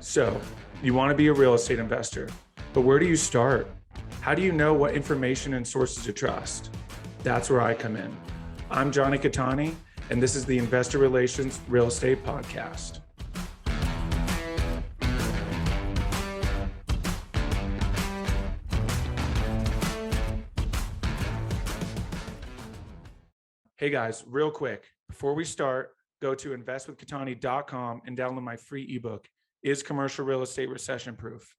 So, you want to be a real estate investor, but where do you start? How do you know what information and sources to trust? That's where I come in. I'm Jonny Cattani, and this is the Investor Relations Real Estate Podcast. Hey guys, real quick, before we start, go to investwithcattani.com and download my free ebook, Is Commercial Real Estate Recession Proof?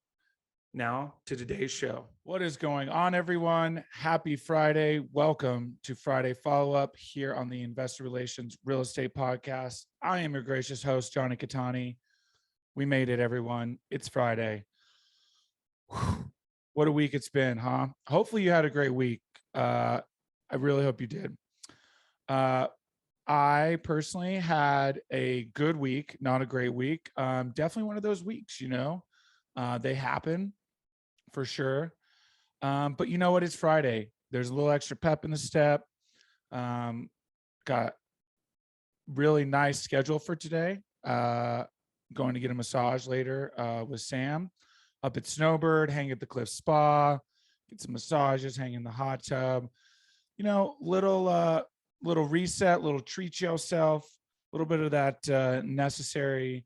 Now to today's show. What is going on, everyone? Happy Friday. Welcome to Friday Follow-Up here on the Investor Relations Real Estate Podcast. I am your gracious host, Jonny Cattani. We made it, everyone. It's Friday. Whew. What a week it's been, huh? Hopefully you had a great week. I really hope you did. I personally had a good week, not a great week. Definitely one of those weeks, they happen for sure. But you know what? It's Friday. There's a little extra pep in the step. Got really nice schedule for today. Going to get a massage later with Sam up at Snowbird, hang at the Cliff Spa, get some massages, hang in the hot tub. Little reset, little treat yourself, a little bit of that necessary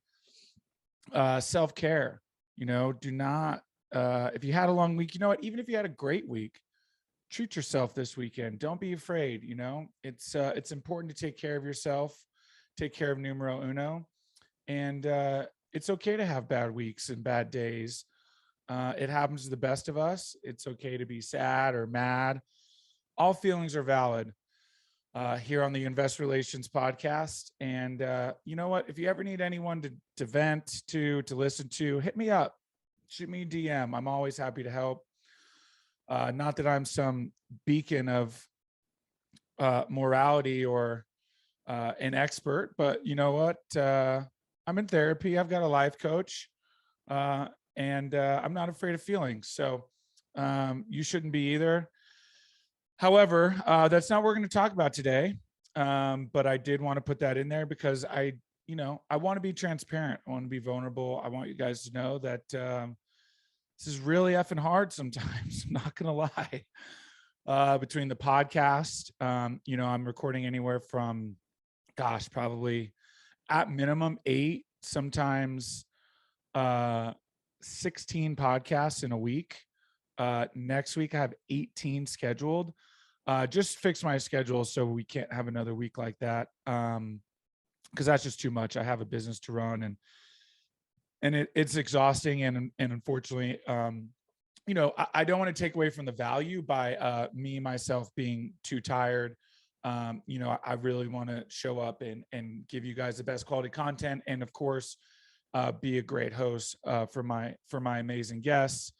self-care. Do not, if you had a long week, even if you had a great week, treat yourself this weekend. Don't be afraid. It's important to take care of yourself, take care of numero uno. And it's okay to have bad weeks and bad days. It happens to the best of us. It's okay to be sad or mad. All feelings are valid. Here on the Investor Relations Podcast. And you know what? If you ever need anyone to vent to listen to, hit me up. Shoot me a DM. I'm always happy to help. Not that I'm some beacon of morality or an expert, but you know what? I'm in therapy. I've got a life coach. And I'm not afraid of feelings. So you shouldn't be either. However, that's not what we're going to talk about today. But I did want to put that in there because I want to be transparent. I want to be vulnerable. I want you guys to know that this is really effing hard sometimes. I'm not going to lie. Between the podcast, I'm recording anywhere from, probably at minimum 8, sometimes 16 podcasts in a week. Next week I have 18 scheduled. Just fix my schedule so we can't have another week like that. Because that's just too much. I have a business to run and it's exhausting. And unfortunately, I don't want to take away from the value by myself being too tired. I really want to show up and give you guys the best quality content. And of course, be a great host for my amazing guests.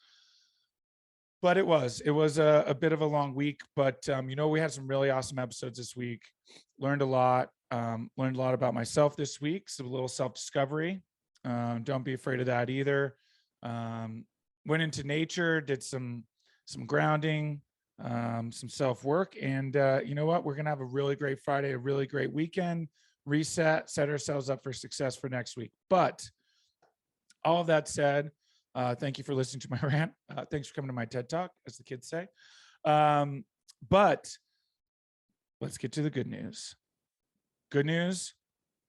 But it was a bit of a long week, but we had some really awesome episodes this week. Learned a lot about myself this week. So a little self-discovery. Don't be afraid of that either. Went into nature, did some grounding, some self-work, and you know what? We're gonna have a really great Friday, a really great weekend. Reset, set ourselves up for success for next week. But all of that said, thank you for listening to my rant. Thanks for coming to my TED Talk, as the kids say. But let's get to the good news. Good news,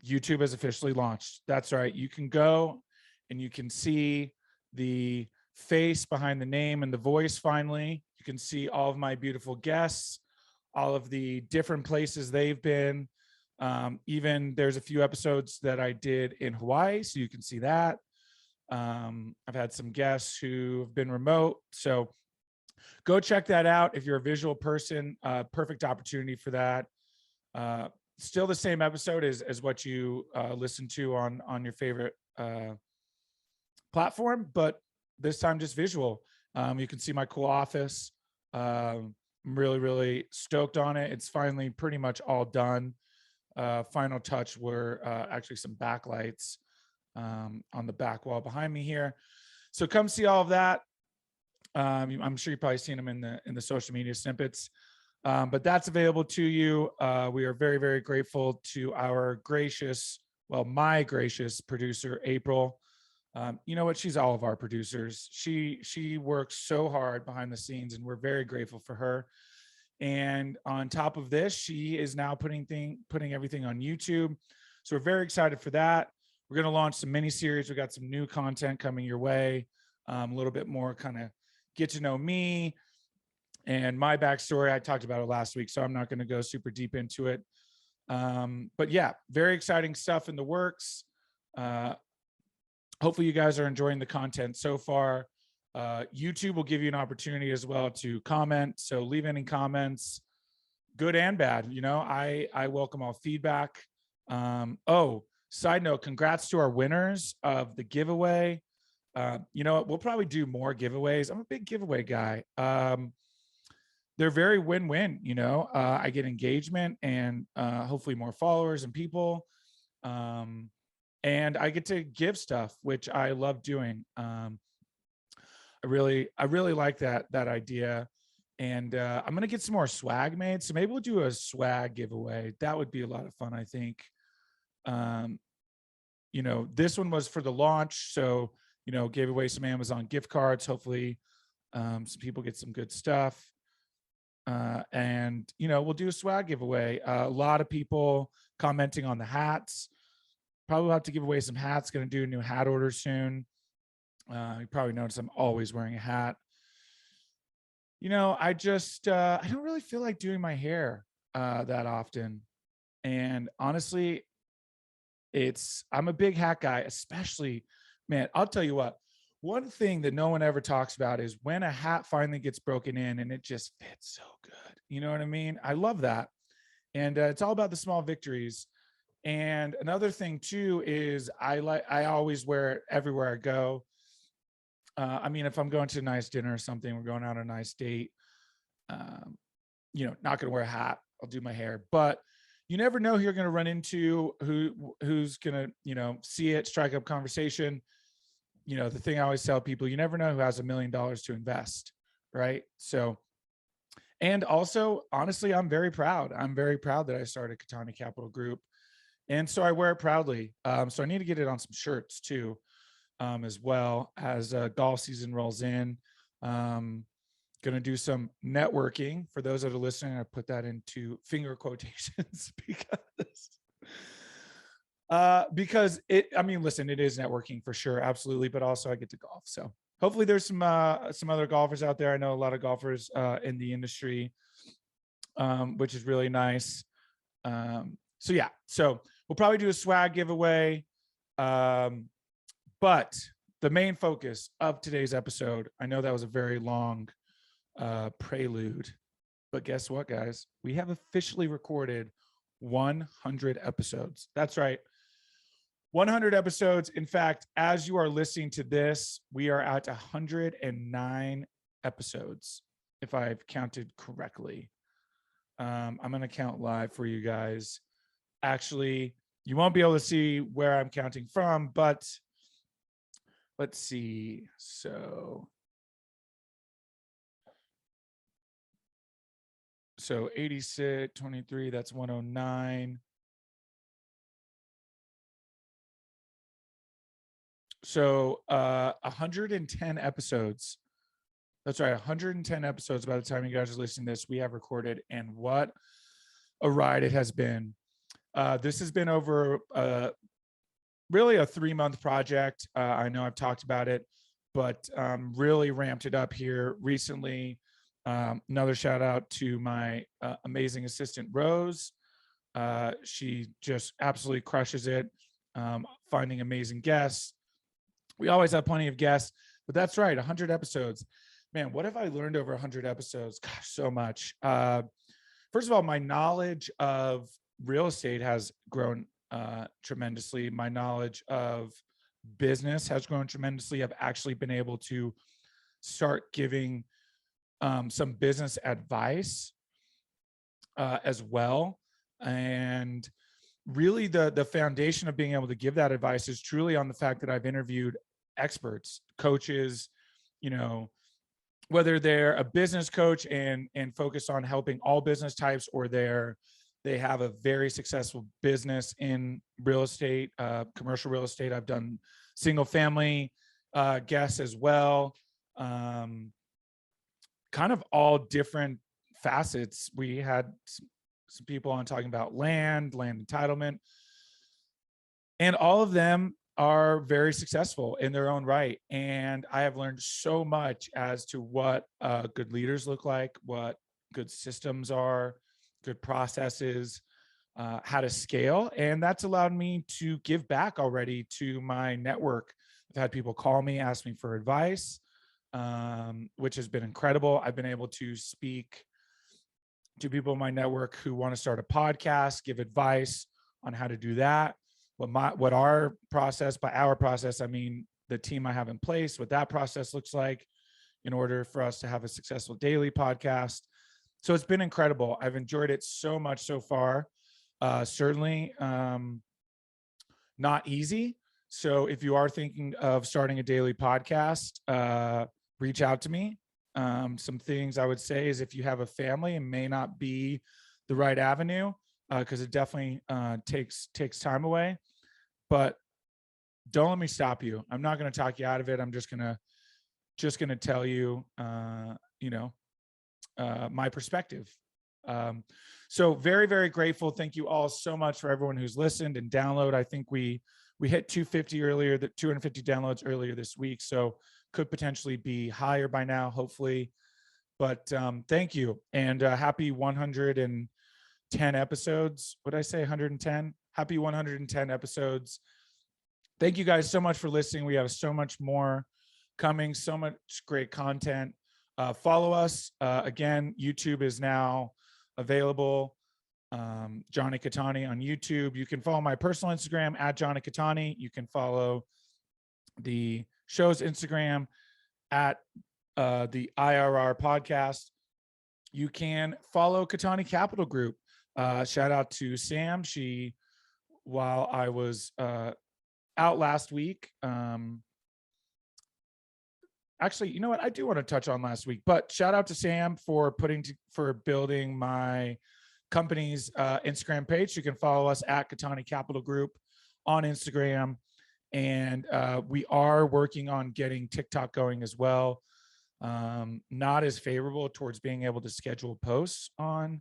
YouTube has officially launched. That's right. You can go and you can see the face behind the name and the voice finally. You can see all of my beautiful guests, all of the different places they've been. Even there's a few episodes that I did in Hawaii, so you can see that. I've had some guests who have been remote, so go check that out. If you're a visual person, perfect opportunity for that. Still the same episode as what you listen to on your favorite platform, but this time just visual. You can see my cool office. I'm really, really stoked on it. It's finally pretty much all done. Final touch were actually some backlights on the back wall behind me here. So come see all of that. I'm sure you've probably seen them in the social media snippets. But that's available to you. We are very, very grateful to our gracious, well, my gracious producer, April. You know what? She's all of our producers. She works so hard behind the scenes, and we're very grateful for her. And on top of this, she is now putting everything on YouTube. So we're very excited for that. We're going to launch some mini series. We got some new content coming your way. A little bit more kind of get to know me and my backstory. I talked about it last week, so I'm not going to go super deep into it. But yeah, very exciting stuff in the works. Hopefully you guys are enjoying the content so far. YouTube will give you an opportunity as well to comment. So leave any comments, good and bad. You know, I welcome all feedback. Oh, side note, congrats to our winners of the giveaway. You know what? We'll probably do more giveaways. I'm a big giveaway guy. They're very win-win. You know, I get engagement and hopefully more followers and people. And I get to give stuff, which I love doing. I really like that idea. And I'm gonna get some more swag made. So maybe we'll do a swag giveaway. That would be a lot of fun, I think. You know, this one was for the launch. So, you know, gave away some Amazon gift cards. Hopefully some people get some good stuff. And, you know, we'll do a swag giveaway. A lot of people commenting on the hats. Probably have to give away some hats. Going to do a new hat order soon. You probably noticed I'm always wearing a hat. You know, I just, I don't really feel like doing my hair that often. And honestly, I'm a big hat guy, especially, man, I'll tell you what, one thing that no one ever talks about is when a hat finally gets broken in and it just fits so good. You know what I mean? I love that. And it's all about the small victories. And another thing too is I always wear it everywhere I go. I mean, if I'm going to a nice dinner or something, we're going out on a nice date, you know, not going to wear a hat. I'll do my hair, but you never know who you're going to run into, who's going to, you know, see it, strike up conversation. You know, the thing I always tell people, you never know who has $1 million to invest. Right. So, and also, honestly, I'm very proud. I'm very proud that I started Cattani Capital Group. And so I wear it proudly. So I need to get it on some shirts too, as well as golf season rolls in. Going to do some networking for those that are listening. I put that into finger quotations because I mean, listen, it is networking for sure. Absolutely. But also I get to golf. So hopefully there's some other golfers out there. I know a lot of golfers in the industry, which is really nice. So yeah, so we'll probably do a swag giveaway. But the main focus of today's episode, I know that was a very long prelude, but guess what, guys? We have officially recorded 100 episodes. That's right. 100 episodes. In fact, as you are listening to this, we are at 109 episodes, if I've counted correctly. I'm going to count live for you guys. Actually, you won't be able to see where I'm counting from, but let's see. So 86, 23, that's 109. So 110 episodes. That's right, 110 episodes by the time you guys are listening to this, we have recorded, and what a ride it has been. This has been over really a 3-month project. I know I've talked about it, but really ramped it up here recently. Another shout out to my amazing assistant, Rose. She just absolutely crushes it, finding amazing guests. We always have plenty of guests, but that's right, 100 episodes. Man, what have I learned over 100 episodes? Gosh, so much. First of all, my knowledge of real estate has grown tremendously. My knowledge of business has grown tremendously. I've actually been able to start giving some business advice as well. And really the foundation of being able to give that advice is truly on the fact that I've interviewed experts, coaches, you know, whether they're a business coach and focus on helping all business types, or they're They have a very successful business in real estate, commercial real estate. I've done single family guests as well. Kind of all different facets. We had some people on talking about land entitlement, and all of them are very successful in their own right. And I have learned so much as to what good leaders look like, what good systems are, good processes, how to scale. And that's allowed me to give back already to my network. I've had people call me, ask me for advice, which has been incredible. I've been able to speak to people in my network who want to start a podcast, give advice on how to do that. What our process, by our process, I mean the team I have in place, what that process looks like in order for us to have a successful daily podcast. So it's been incredible. I've enjoyed it so much so far. Certainly not easy. So if you are thinking of starting a daily podcast, reach out to me. Some things I would say is, if you have a family, it may not be the right avenue, because it definitely takes time away. But don't let me stop you. I'm not going to talk you out of it. I'm just gonna tell you, my perspective. So very, very grateful. Thank you all so much for everyone who's listened and download. I think we hit 250 earlier, 250 downloads earlier this week. So could potentially be higher by now, hopefully. But thank you. And happy 110 episodes. What did I say? 110? Happy 110 episodes. Thank you guys so much for listening. We have so much more coming, so much great content. Follow us. Again, YouTube is now available. Jonny Cattani on YouTube. You can follow my personal Instagram at Jonny Cattani. You can follow the show's Instagram at the IRR podcast. You can follow Cattani Capital Group. Shout out to Sam. While I was out last week, actually, you know what? I do want to touch on last week, but shout out to Sam for building my company's Instagram page. You can follow us at Cattani Capital Group on Instagram. And we are working on getting TikTok going as well. Not as favorable towards being able to schedule posts on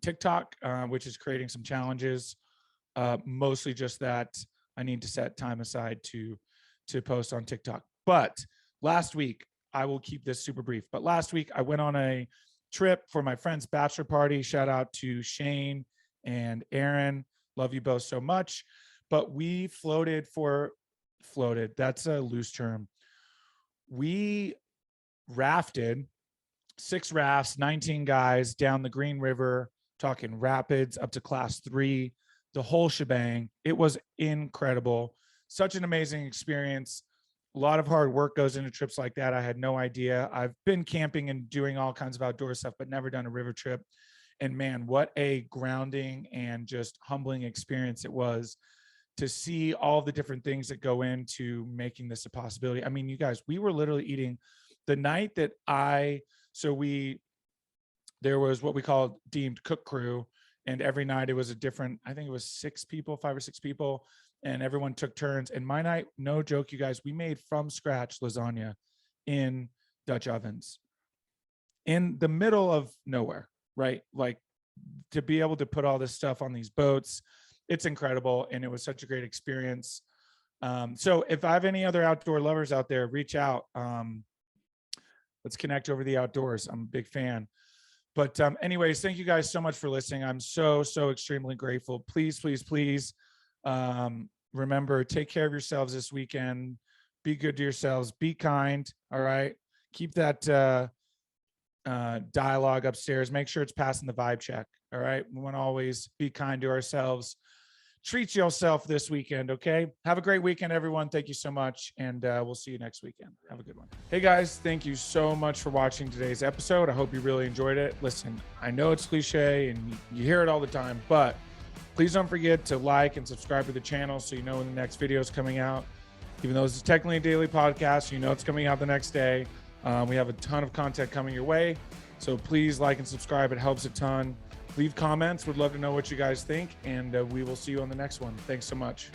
TikTok, which is creating some challenges. Mostly just that I need to set time aside to post on TikTok. But last week, I will keep this super brief, but last week I went on a trip for my friend's bachelor party. Shout out to Shane and Aaron. Love you both so much. But we floated. That's a loose term. We rafted 6 rafts, 19 guys down the Green River, talking rapids up to class 3, the whole shebang. It was incredible. Such an amazing experience. A lot of hard work goes into trips like that. I had no idea. I've been camping and doing all kinds of outdoor stuff, but never done a river trip. And man, what a grounding and just humbling experience it was to see all the different things that go into making this a possibility. I mean, you guys, we were literally eating the night that there was what we called deemed cook crew. And every night it was a different, I think it was 5 or 6 people, and everyone took turns. And my night, no joke, you guys, we made from scratch lasagna in Dutch ovens in the middle of nowhere, right? Like, to be able to put all this stuff on these boats, it's incredible. And it was such a great experience. So if I have any other outdoor lovers out there, reach out. Let's connect over the outdoors. I'm a big fan. But anyways, thank you guys so much for listening. I'm so extremely grateful. Please, please, please remember, take care of yourselves this weekend. Be good to yourselves. Be kind. All right. Keep that dialogue upstairs. Make sure it's passing the vibe check. All right. We want to always be kind to ourselves. Treat yourself this weekend. Okay. Have a great weekend, everyone. Thank you so much. And we'll see you next weekend. Have a good one. Hey guys, thank you so much for watching today's episode. I hope you really enjoyed it. Listen, I know it's cliche and you hear it all the time, but please don't forget to like and subscribe to the channel so you know when the next video is coming out. Even though this is technically a daily podcast, you know it's coming out the next day. We have a ton of content coming your way. So please like and subscribe. It helps a ton. Leave comments. Would love to know what you guys think. And we will see you on the next one. Thanks so much.